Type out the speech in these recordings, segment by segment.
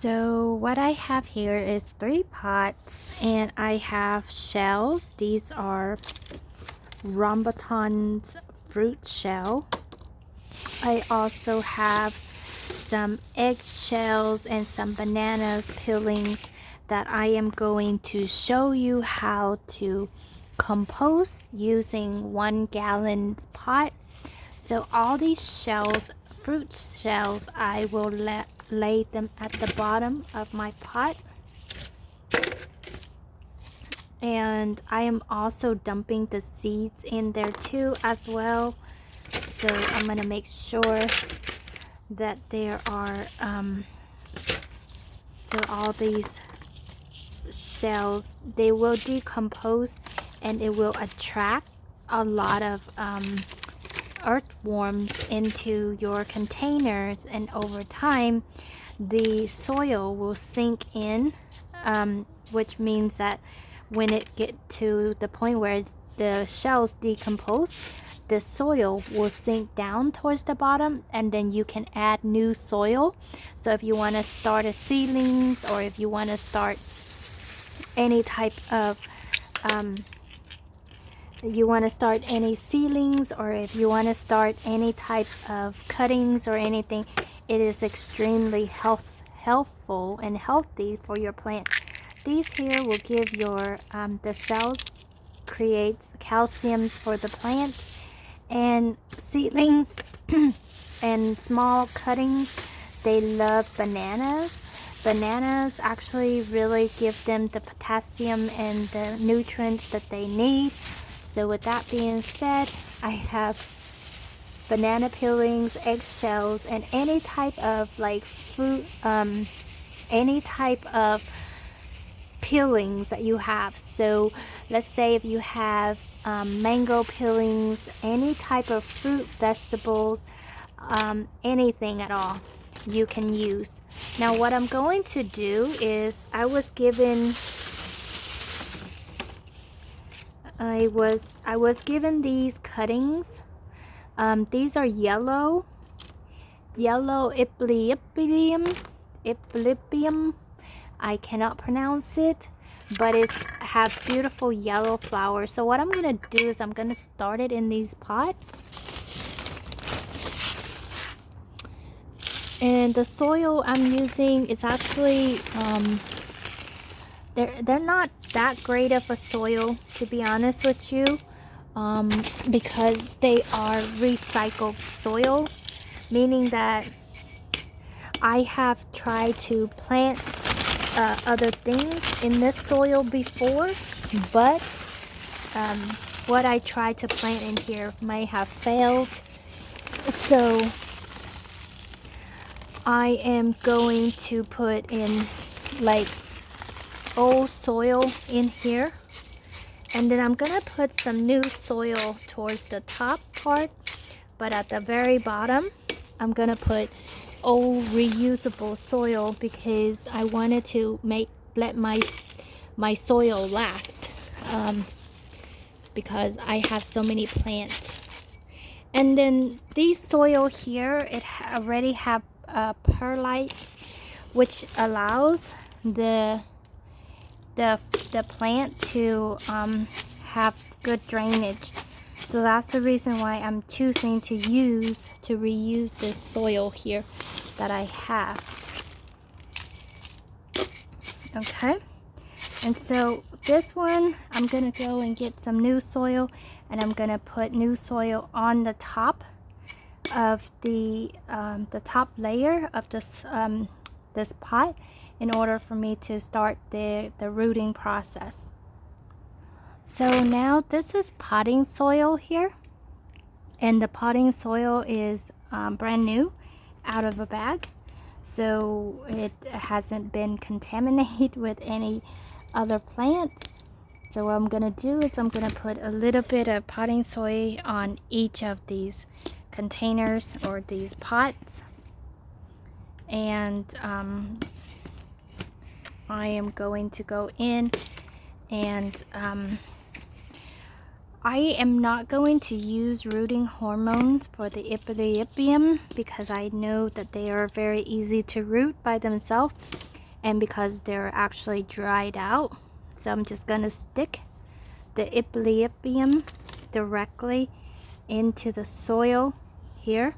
So what I have here is 3 pots and I have shells. These are Rambutan's fruit shell. I also have some egg shells and some bananas peelings that I am going to show you how to compost using 1 gallon pot. So all these shells, fruit shells, I will lay them at the bottom of my pot. And I am also dumping the seeds in there too as well. So I'm gonna make sure that there are so all these shells, they will decompose and it will attract a lot of earthworms into your containers, and over time the soil will sink in, which means that when it get to the point where the shells decompose, the soil will sink down towards the bottom, and then you can add new soil. So if you want to start a seedlings, or if you want to start any type of any seedlings, or if you want to start any type of cuttings or anything, it is extremely helpful and healthy for your plant. These here will give your the shells creates calcium for the plants, and seedlings and small cuttings, they love bananas. Bananas actually really give them the potassium and the nutrients that they need. So with that being said, I have banana peelings, eggshells, and any type of like fruit, any type of peelings that you have. So let's say if you have mango peelings, any type of fruit, vegetables, anything at all you can use. Now what I'm going to do is, I was given these cuttings. These are yellow epiphyllum. I cannot pronounce it, but it has beautiful yellow flowers. So what I'm gonna do is I'm gonna start it in these pots. And the soil I'm using is actually they're not that great of a soil, to be honest with you, because they are recycled soil, meaning that I have tried to plant other things in this soil before, but what I tried to plant in here may have failed. So I am going to put in like old soil in here, and then I'm gonna put some new soil towards the top part, but at the very bottom I'm gonna put old reusable soil, because I wanted to let my soil last, because I have so many plants. And then these soil here, it already have perlite, which allows the plant to have good drainage. So that's the reason why I'm choosing to reuse this soil here that I have. Okay, and so this one, I'm gonna go and get some new soil, and I'm gonna put new soil on the top of the top layer of this this pot, in order for me to start the rooting process. So now this is potting soil here, and the potting soil is brand new out of a bag, so it hasn't been contaminated with any other plants. So what I'm gonna do is I'm gonna put a little bit of potting soil on each of these containers or these pots, and I am going to go in, and I am not going to use rooting hormones for the epiphyllum, because I know that they are very easy to root by themselves. and because they're actually dried out. So I'm just gonna stick the epiphyllum directly into the soil here.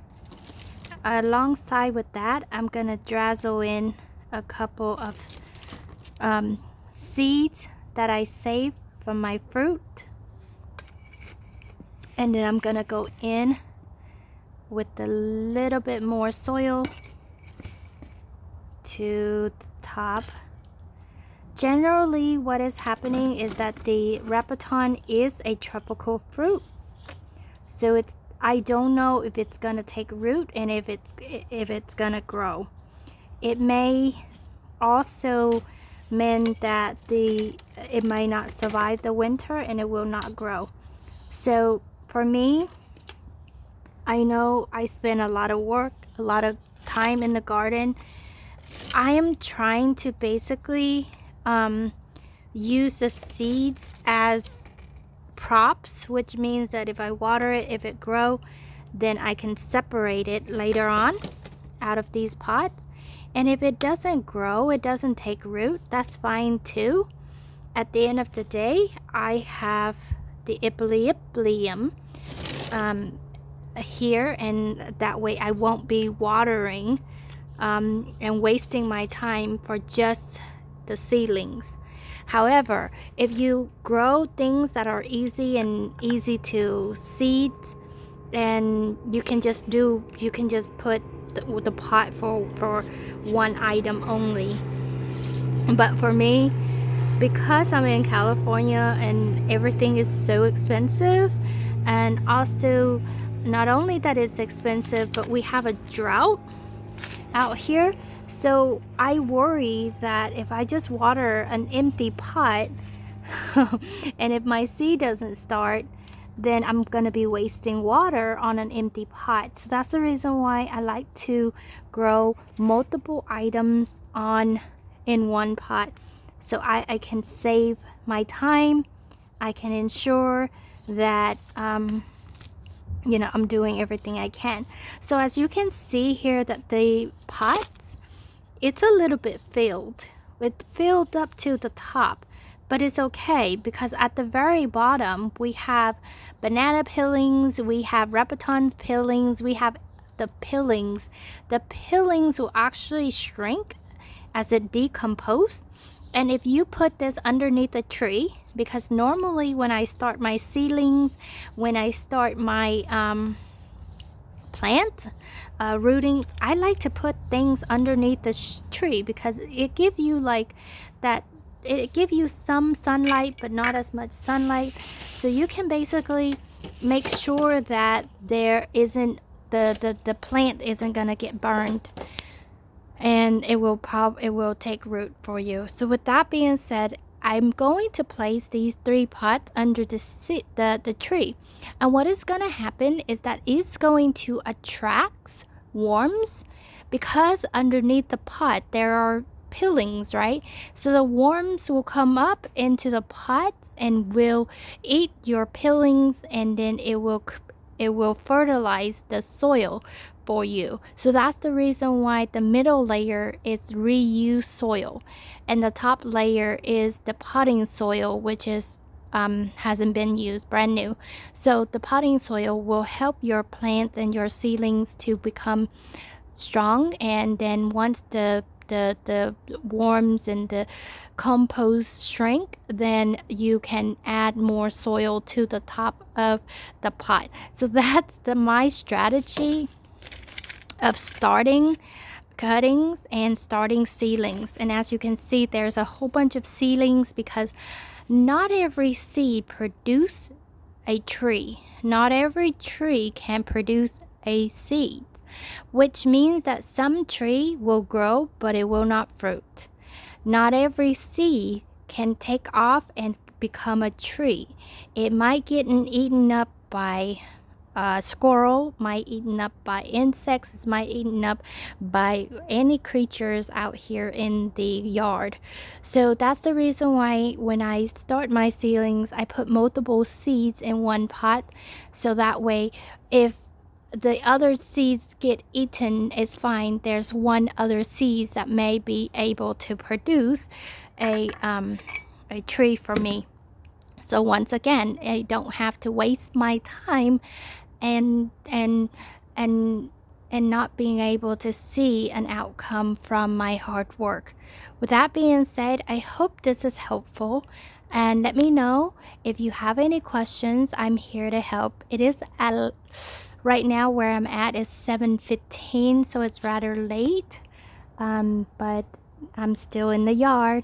Alongside with that, I'm gonna drizzle in a couple of seeds that I saved from my fruit, and then I'm gonna go in with a little bit more soil to the top. Generally, what is happening is that the Rapaton is a tropical fruit, so I don't know if it's gonna take root and if it's gonna grow. It may also mean that it might not survive the winter and it will not grow. So for me, I know I spend a lot of work, a lot of time in the garden. I am trying to basically use the seeds as props, which means that if I water it, if it grows, then I can separate it later on out of these pots. And if it doesn't grow, it doesn't take root, that's fine too. At the end of the day, I have the epiphyllum here, and that way I won't be watering and wasting my time for just the seedlings. However, if you grow things that are easy to seed, and you can just put the pot for one item only. But for me, because I'm in California and everything is so expensive, and also not only that it's expensive, but we have a drought out here. So I worry that if I just water an empty pot and if my seed doesn't start, then I'm gonna be wasting water on an empty pot. So that's the reason why I like to grow multiple items in one pot, so I can save my time. I can ensure that you know, I'm doing everything I can. So as you can see here, that the pots, it's a little bit filled. It filled up to the top, but it's okay because at the very bottom we have banana peelings, we have Rapaton's peelings, we have the peelings. The peelings will actually shrink as it decomposes. And if you put this underneath a tree, because normally when I start my seedlings, when I start my plant rootings, I like to put things underneath the tree because it gives you like that, it gives you some sunlight but not as much sunlight, so you can basically make sure that there isn't the plant isn't gonna get burned, and it will take root for you. So with that being said, I'm going to place these 3 pots under the tree, and what is going to happen is that it's going to attract worms, because underneath the pot there are peelings, right? So the worms will come up into the pots and will eat your peelings, and then it will fertilize the soil for you. So that's the reason why the middle layer is reused soil and the top layer is the potting soil, which is hasn't been used, brand new. So the potting soil will help your plants and your seedlings to become strong, and then once the worms and the compost shrink, then you can add more soil to the top of the pot. So that's my strategy of starting cuttings and starting seedlings. And as you can see, there's a whole bunch of seedlings because not every seed produce a tree. Not every tree can produce a seed, which means that some tree will grow but it will not fruit. Not every seed can take off and become a tree. It might get eaten up by squirrel, might eaten up by insects, it might eaten up by any creatures out here in the yard. So that's the reason why when I start my seedlings, I put multiple seeds in one pot, so that way if the other seeds get eaten, it's fine. There's one other seed that may be able to produce a tree for me. So once again, I don't have to waste my time and and not being able to see an outcome from my hard work. With that being said, I hope this is helpful, and let me know if you have any questions. I'm here to help. It is at right now where I'm at is 7:15, so it's rather late, but I'm still in the yard.